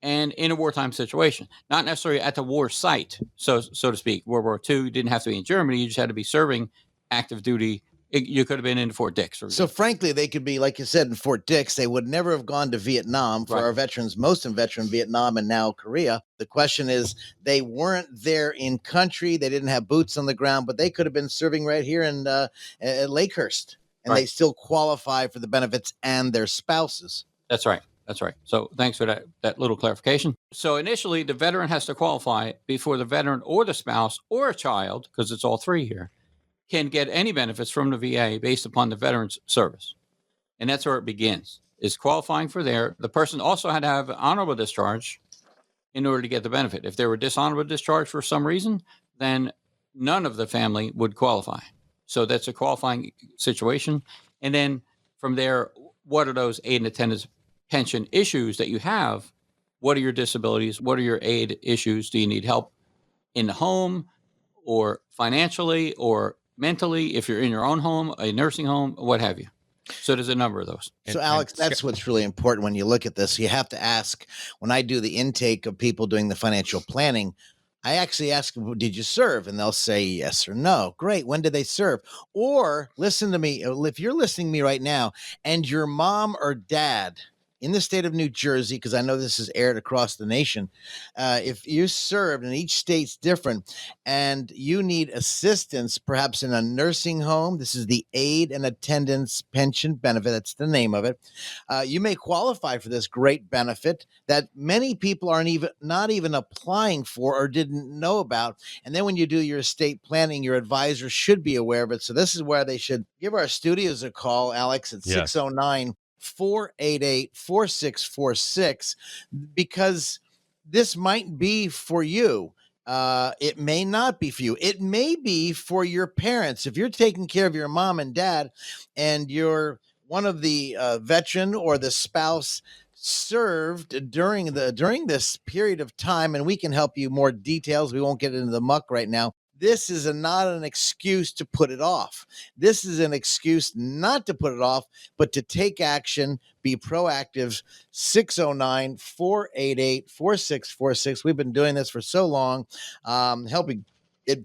and in a wartime situation, not necessarily at the war site, so to speak. World War II, you didn't have to be in Germany, you just had to be serving active duty. You could have been in Fort Dix. So frankly, they could be, like you said, in Fort Dix. They would never have gone to Vietnam. For Right. our veterans, most of them veteran Vietnam and now Korea. The question is, they weren't there in country. They didn't have boots on the ground, but they could have been serving right here in at Lakehurst, and Right. they still qualify for the benefits and their spouses. That's right. That's right. So thanks for that little clarification. So initially, the veteran has to qualify before the veteran or the spouse or a child, because it's all three here, can get any benefits from the VA based upon the veteran's service. And that's where it begins, is qualifying for there. The person also had to have an honorable discharge in order to get the benefit. If they were dishonorable discharge for some reason, then none of the family would qualify. So that's a qualifying situation. And then from there, what are those aid and attendance pension issues that you have? What are your disabilities? What are your aid issues? Do you need help in the home or financially or mentally, if you're in your own home, a nursing home, what have you? So there's a number of those. So, Alex, that's what's really important when you look at this. You have to ask, when I do the intake of people doing the financial planning, I actually ask them, did you serve? And they'll say yes or no. Great. When did they serve? Or listen to me. If you're listening to me right now and your mom or dad in the state of New Jersey, because I know this is aired across the nation, if you served, and each state's different, and you need assistance, perhaps in a nursing home, this is the aid and attendance pension benefit. That's the name of it. You may qualify for this great benefit that many people not even applying for or didn't know about. And then when you do your estate planning, your advisor should be aware of it. So this is where they should give our studios a call, Alex, at 609-488-4646, because this might be for you. It may not be for you. It may be for your parents. If you're taking care of your mom and dad and you're one of the veteran or the spouse served during this period of time, and we can help you more details. We won't get into the muck right now. This is not an excuse to put it off. This is an excuse not to put it off, but to take action, be proactive. 609-488-4646. We've been doing this for so long, helping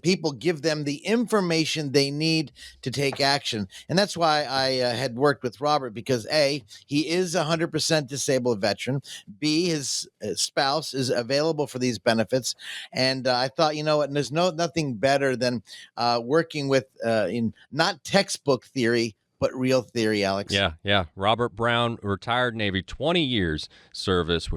people, give them the information they need to take action. And that's why I had worked with Robert, because A, he is 100% disabled veteran. B, his spouse is available for these benefits. And I thought, you know what, and there's nothing better than working with in not textbook theory, but real theory, Alex. Yeah. Robert Brown, retired Navy, 20 years service.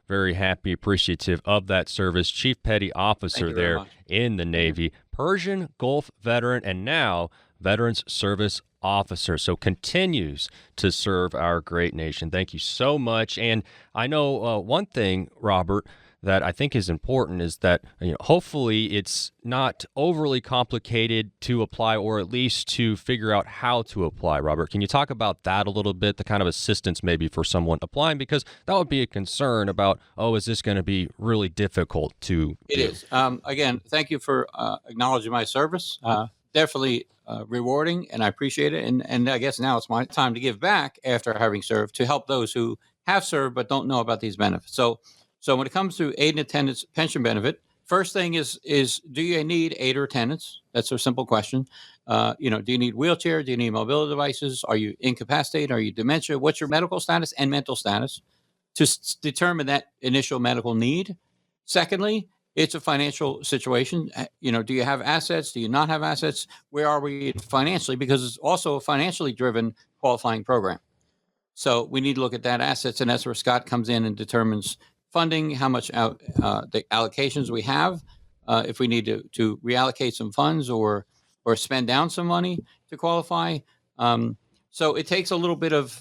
Very happy, appreciative of that service. Chief Petty Officer there in the Navy, Persian Gulf veteran, and now Veterans Service Officer. So continues to serve our great nation. Thank you so much. And I know one thing, Robert, that I think is important is that hopefully it's not overly complicated to apply, or at least to figure out how to apply. Robert, can you talk about that a little bit, the kind of assistance maybe for someone applying? Because that would be a concern about, is this going to be really difficult to do? It is. Again, thank you for acknowledging my service. Definitely rewarding, and I appreciate it. And I guess now it's my time to give back after having served, to help those who have served but don't know about these benefits. So when it comes to aid and attendance pension benefit, first thing is do you need aid or attendance? That's a simple question. Do you need wheelchair? Do you need mobility devices? Are you incapacitated? Are you dementia? What's your medical status and mental status to determine that initial medical need? Secondly, it's a financial situation. Do you have assets? Do you not have assets? Where are we financially? Because it's also a financially driven qualifying program. So we need to look at that assets, and that's where Scott comes in and determines funding, how much the allocations we have, if we need to reallocate some funds or spend down some money to qualify. So it takes a little bit of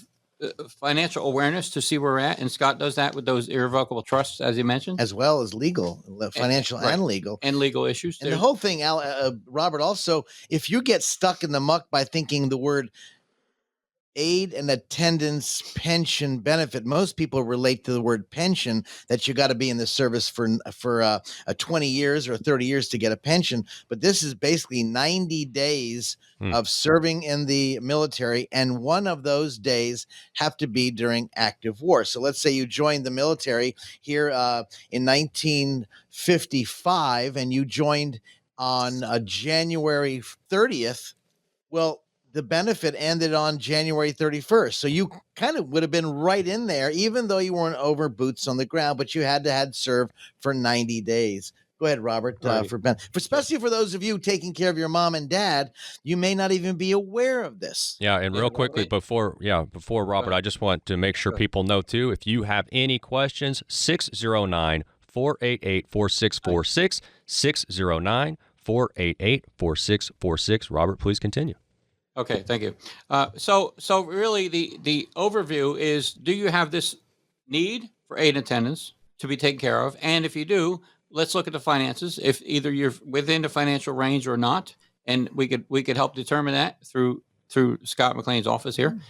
financial awareness to see where we're at. And Scott does that with those irrevocable trusts, as you mentioned, as well as legal, financial and legal. And legal issues too. And the whole thing, Robert, also, if you get stuck in the muck by thinking the word aid and attendance pension benefit, most people relate to the word pension, that you got to be in the service for 20 years or 30 years to get a pension. But this is basically 90 days of serving in the military, and one of those days have to be during active war. So let's say you joined the military here in 1955, and you joined on January 30th. Well, the benefit ended on January 31st. So you kind of would have been right in there, even though you weren't over boots on the ground, but you had served for 90 days. Go ahead, Robert, especially for those of you taking care of your mom and dad, you may not even be aware of this. Yeah, and real quickly before Robert, I just want to make sure people know too, if you have any questions, 609-488-4646, 609-488-4646. Robert, please continue. Okay, thank you. So really the overview is, do you have this need for aid and attendance to be taken care of? And if you do, let's look at the finances, if either you're within the financial range or not. And we could help determine that through Scott McLean's office here.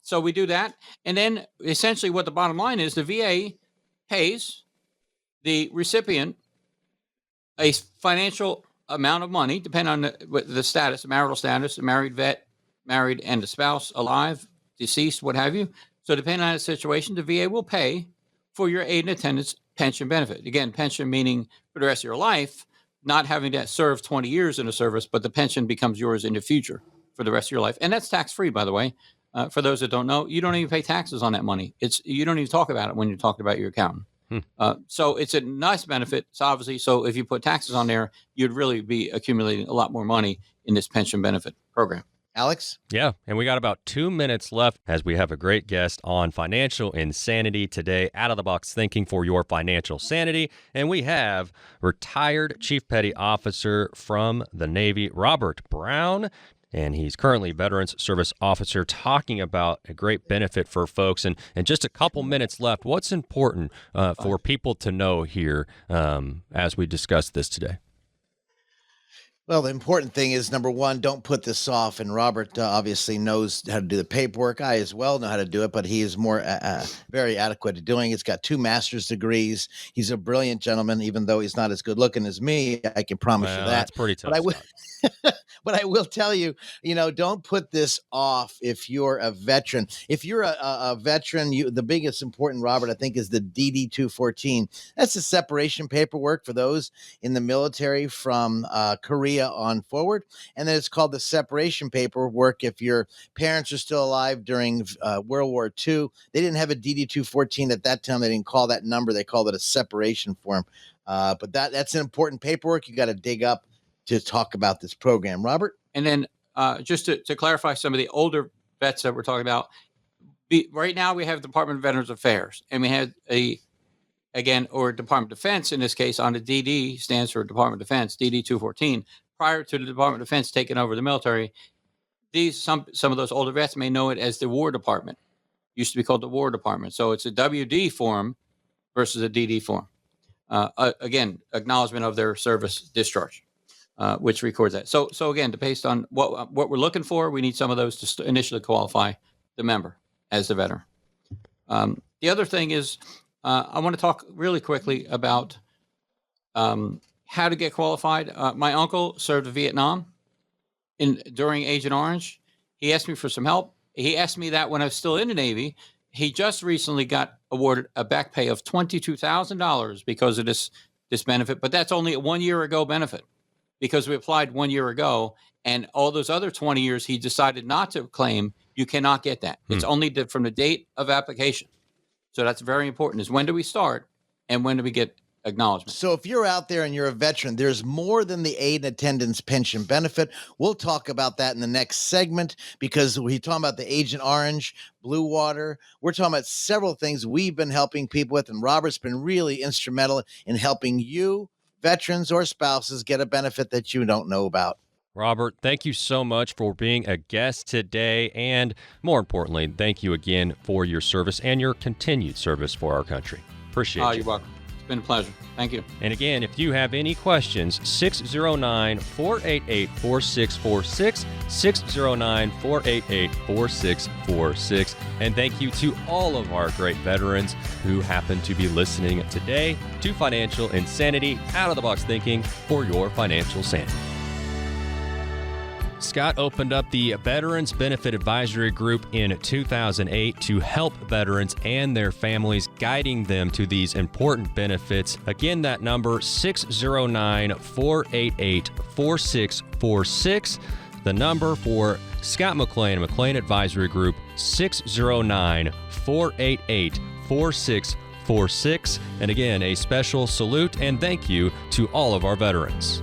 So we do that. And then essentially what the bottom line is, the VA pays the recipient a financial amount of money, depending on the status, the marital status, the married vet, married and the spouse, alive, deceased, what have you. So depending on the situation, the VA will pay for your aid and attendance pension benefit. Again, pension meaning for the rest of your life, not having to serve 20 years in a service, but the pension becomes yours in the future for the rest of your life. And that's tax-free, by the way. For those that don't know, you don't even pay taxes on that money. You don't even talk about it when you're talking about your accountant. So it's a nice benefit, obviously. So if you put taxes on there, you'd really be accumulating a lot more money in this pension benefit program. Alex? Yeah, and we got about 2 minutes left as we have a great guest on financial insanity today, out-of-the-box thinking for your financial sanity. And we have retired Chief Petty Officer from the Navy, Robert Brown. And he's currently Veterans Service Officer, talking about a great benefit for folks. And just a couple minutes left. What's important for people to know here as we discuss this today? Well, the important thing is, number one, don't put this off. And Robert obviously knows how to do the paperwork. I as well know how to do it, but he is more very adequate at doing it. He's got 2 master's degrees. He's a brilliant gentleman, even though he's not as good looking as me. I can promise you that. That's pretty tough. But I will tell you, don't put this off if you're a veteran. If you're a veteran, the biggest important, Robert, I think, is the DD-214. That's the separation paperwork for those in the military from Korea on forward. And then it's called the separation paperwork if your parents are still alive during World War II. They didn't have a DD-214 at that time. They didn't call that number. They called it a separation form. But that's an important paperwork you got to dig up to talk about this program. Robert? And then just to clarify some of the older vets that we're talking about, right now we have Department of Veterans Affairs, and we had or Department of Defense in this case on the DD, stands for Department of Defense, DD-214. Prior to the Department of Defense taking over the military, some of those older vets may know it as the War Department. Used to be called the War Department. So it's a WD form versus a DD form. Again, acknowledgement of their service discharge. Which records that. So again, based on what we're looking for, we need some of those to initially qualify the member as the veteran. The other thing is, I want to talk really quickly about how to get qualified. My uncle served in Vietnam during Agent Orange. He asked me for some help. He asked me that when I was still in the Navy. He just recently got awarded a back pay of $22,000 because of this benefit, but that's only a 1 year ago benefit, because we applied 1 year ago, and all those other 20 years he decided not to claim. You cannot get that. It's only from the date of application. So that's very important, is when do we start and when do we get acknowledgement? So if you're out there and you're a veteran, there's more than the aid and attendance pension benefit. We'll talk about that in the next segment, because we're talking about the Agent Orange, Blue Water. We're talking about several things we've been helping people with, and Robert's been really instrumental in helping you, veterans or spouses, get a benefit that you don't know about. Robert, thank you so much for being a guest today. And more importantly, thank you again for your service and your continued service for our country. Appreciate you. You're welcome. It's been a pleasure. Thank you. And again, if you have any questions, 609-488-4646, 609-488-4646. And thank you to all of our great veterans who happen to be listening today to Financial Insanity, out-of-the-box thinking for your financial sanity. Scott opened up the Veterans Benefit Advisory Group in 2008 to help veterans and their families, guiding them to these important benefits. Again, that number, 609-488-4646. The number for Scott McLean, McLean Advisory Group, 609-488-4646. And again, a special salute and thank you to all of our veterans.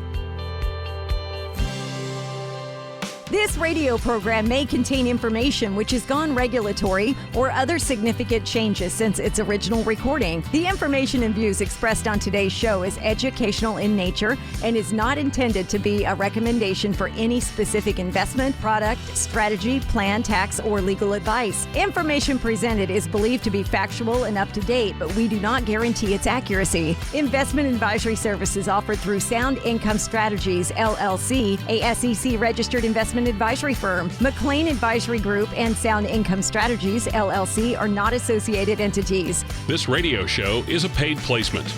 This radio program may contain information which has gone regulatory or other significant changes since its original recording. The information and views expressed on today's show is educational in nature and is not intended to be a recommendation for any specific investment, product, strategy, plan, tax, or legal advice. Information presented is believed to be factual and up to date, but we do not guarantee its accuracy. Investment advisory services offered through Sound Income Strategies, LLC, a SEC-registered investment advisory firm. McLean Advisory Group and Sound Income Strategies, LLC, are not associated entities. This radio show is a paid placement.